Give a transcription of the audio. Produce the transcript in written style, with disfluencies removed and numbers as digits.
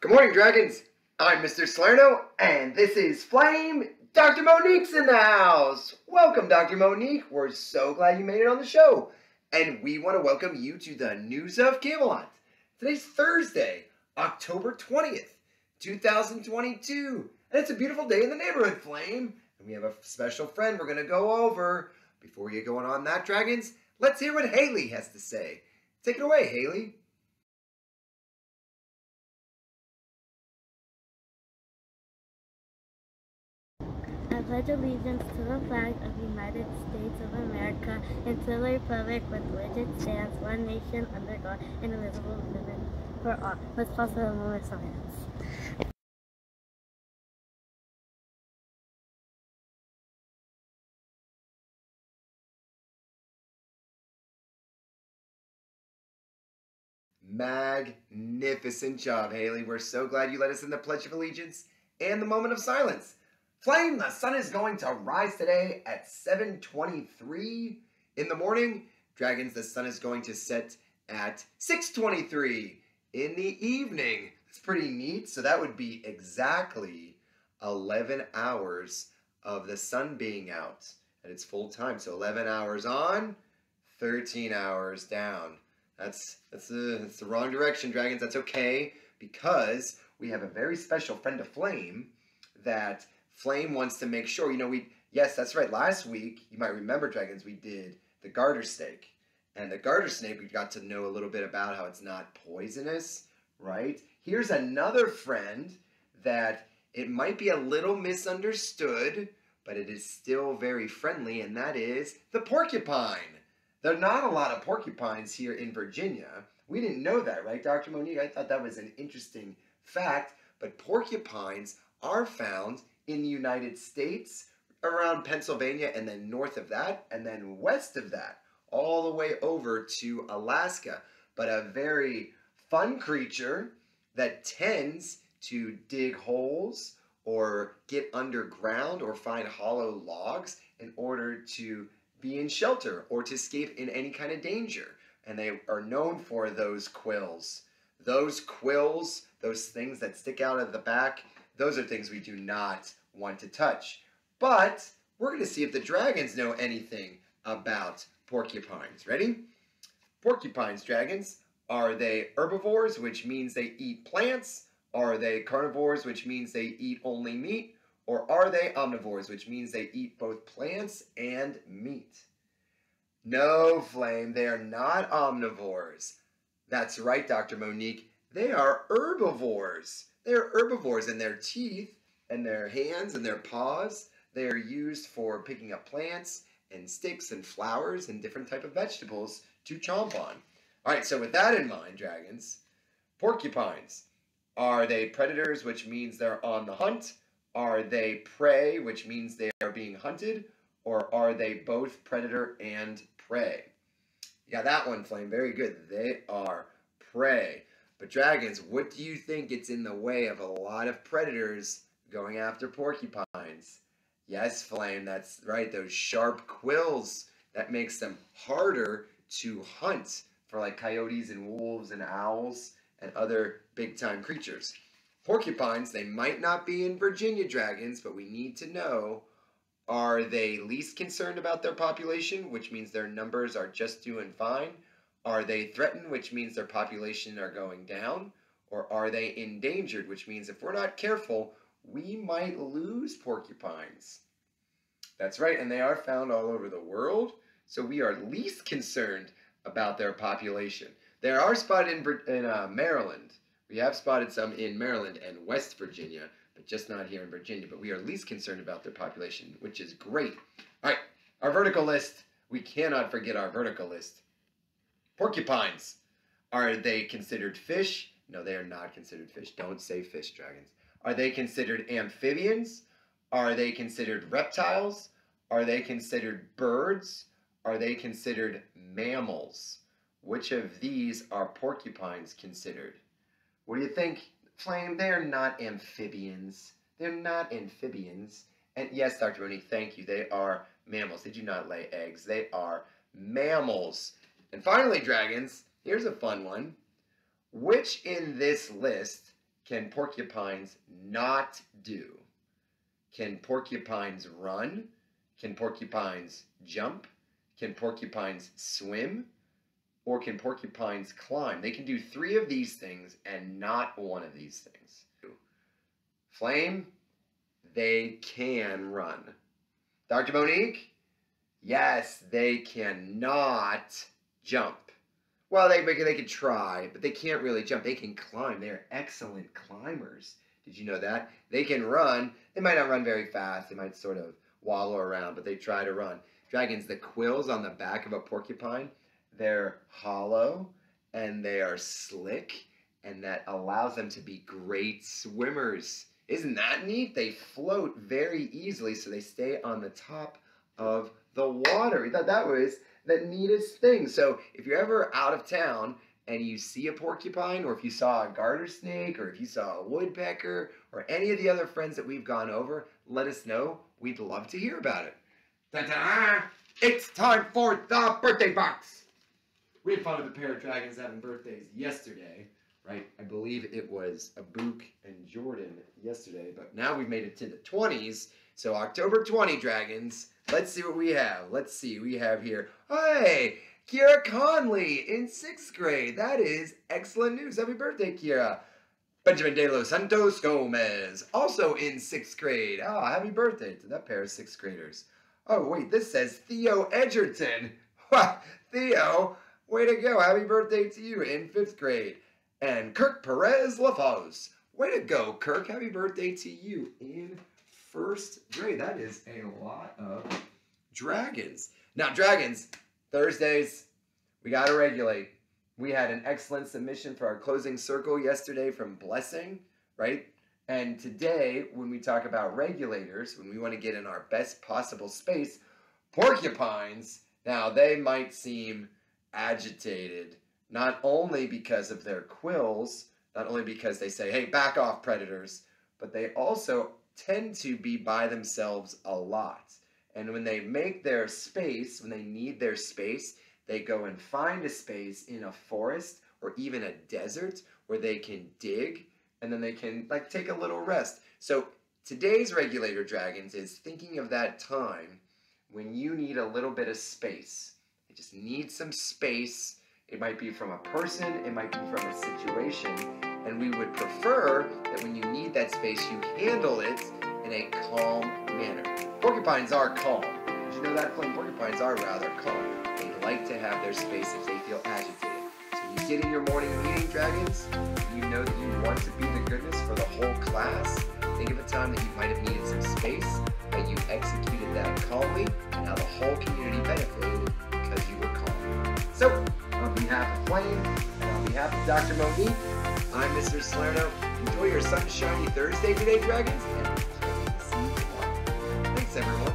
Good morning, dragons. I'm Mr. Salerno, and this is Flame. Dr. Monique's in the house. Welcome, Dr. Monique. We're so glad you made it on the show. And we want to welcome you to the News of Camelot. Today's Thursday, October 20th, 2022. And it's a beautiful day in the neighborhood, Flame. And we have a special friend we're going to go over. Before we get going on that, dragons, let's hear what Haley has to say. Take it away, Haley. I pledge allegiance to the flag of the United States of America and to the republic with which it stands, one nation under God, indivisible, with liberty for all. Let's pause for a moment of silence. Magnificent job, Haley. We're so glad you led us in the Pledge of Allegiance and the moment of silence. Flame, the sun is going to rise today at 7:23 in the morning. Dragons, the sun is going to set at 6:23 in the evening. That's pretty neat. So that would be exactly 11 hours of the sun being out at its full time. So 11 hours on, 13 hours down. That's the wrong direction, dragons. That's okay, because we have a very special friend of Flame that Flame wants to make sure, yes, that's right. Last week, you might remember, dragons, we did the garter snake. And the garter snake, we got to know a little bit about how it's not poisonous, right? Here's another friend that it might be a little misunderstood, but it is still very friendly, and that is the porcupine. There are not a lot of porcupines here in Virginia. We didn't know that, right, Dr. Monique? I thought that was an interesting fact, but porcupines are found in the United States, around Pennsylvania, and then north of that, and then west of that, all the way over to Alaska. But a very fun creature that tends to dig holes or get underground or find hollow logs in order to be in shelter or to escape in any kind of danger. And they are known for those quills. Those quills, those things that stick out of the back, those are things we do not want to touch. But we're going to see if the dragons know anything about porcupines. Ready? Porcupines, dragons, are they herbivores, which means they eat plants? Are they carnivores, which means they eat only meat? Or are they omnivores, which means they eat both plants and meat? No, Flame, they are not omnivores. That's right, Dr. Monique. They are herbivores. They are herbivores, and their teeth and their hands and their paws, they are used for picking up plants and sticks and flowers and different type of vegetables to chomp on. All right, so with that in mind, dragons, porcupines, are they predators, which means they're on the hunt? Are they prey, which means they are being hunted? Or are they both predator and prey? You got that one, Flame. Very good. They are prey. But dragons, what do you think gets in the way of a lot of predators going after porcupines? Yes, Flame, that's right. Those sharp quills, that makes them harder to hunt for, like coyotes and wolves and owls and other big-time creatures. Porcupines, they might not be in Virginia, dragons, but we need to know, are they least concerned about their population, which means their numbers are just doing fine? Are they threatened, which means their population are going down? Or are they endangered, which means if we're not careful, we might lose porcupines? That's right, and they are found all over the world, so we are least concerned about their population. They are spotted in Maryland. We have spotted some in Maryland and West Virginia, but just not here in Virginia. But we are least concerned about their population, which is great. All right, our vertical list. We cannot forget our vertical list. Porcupines. Are they considered fish? No, they are not considered fish. Don't say fish, dragons. Are they considered amphibians? Are they considered reptiles? Are they considered birds? Are they considered mammals? Which of these are porcupines considered? What do you think, Flame? They're not amphibians. They're not amphibians. And yes, Dr. Monique, thank you. They are mammals. They do not lay eggs. They are mammals. And finally, dragons, here's a fun one. Which in this list can porcupines not do? Can porcupines run? Can porcupines jump? Can porcupines swim? Or can porcupines climb? They can do 3 of these things and not one of these things. Flame, they can run. Dr. Monique, yes, they cannot jump. Well, they can try, but they can't really jump. They can climb. They're excellent climbers. Did you know that? They can run. They might not run very fast. They might sort of waddle around, but they try to run. Dragons, the quills on the back of a porcupine, they're hollow and they are slick, and that allows them to be great swimmers. Isn't that neat? They float very easily, so they stay on the top of the water. We thought that was the neatest thing. So if you're ever out of town and you see a porcupine, or if you saw a garter snake, or if you saw a woodpecker, or any of the other friends that we've gone over, let us know. We'd love to hear about it. Ta-da! It's time for the birthday box! We had fun with a pair of dragons having birthdays yesterday, right? I believe it was Abook and Jordan yesterday, but now we've made it to the 20s. So October 20 dragons, let's see what we have. Let's see, we have here, hey, Kira Conley in 6th grade. That is excellent news. Happy birthday, Kira. Benjamin De Los Santos Gomez, also in 6th grade. Oh, happy birthday to that pair of 6th graders. Oh, wait, this says Theo Edgerton. Theo, way to go. Happy birthday to you in 5th grade. And Kirk Perez LaFosse. Way to go, Kirk. Happy birthday to you in 1st grade. That is a lot of dragons. Now, dragons, Thursdays, we got to regulate. We had an excellent submission for our closing circle yesterday from Blessing, right? And today, when we talk about regulators, when we want to get in our best possible space, porcupines, now they might seem agitated, not only because of their quills, not only because they say, hey, back off, predators, but they also tend to be by themselves a lot. And when they make their space, when they need their space, they go and find a space in a forest or even a desert where they can dig, and then they can like take a little rest. So today's regulator dragons is thinking of that time when you need a little bit of space. You just need some space. It might be from a person, it might be from a situation, and we would prefer that when you need that space, you handle it in a calm manner. Porcupines are calm. Did you know that, Flame? Porcupines are rather calm. They like to have their space if they feel agitated. So you get in your morning meeting, dragons, you know that you want to be the goodness for the whole class. Think of a time that you might have needed some space, but you executed that calmly, and how the whole community benefited because you were calm. So, on behalf of Flame, and on behalf of Dr. Monique, I'm Mr. Salerno. Enjoy your sunshiny Thursday today, dragons, and see you tomorrow. Thanks, everyone.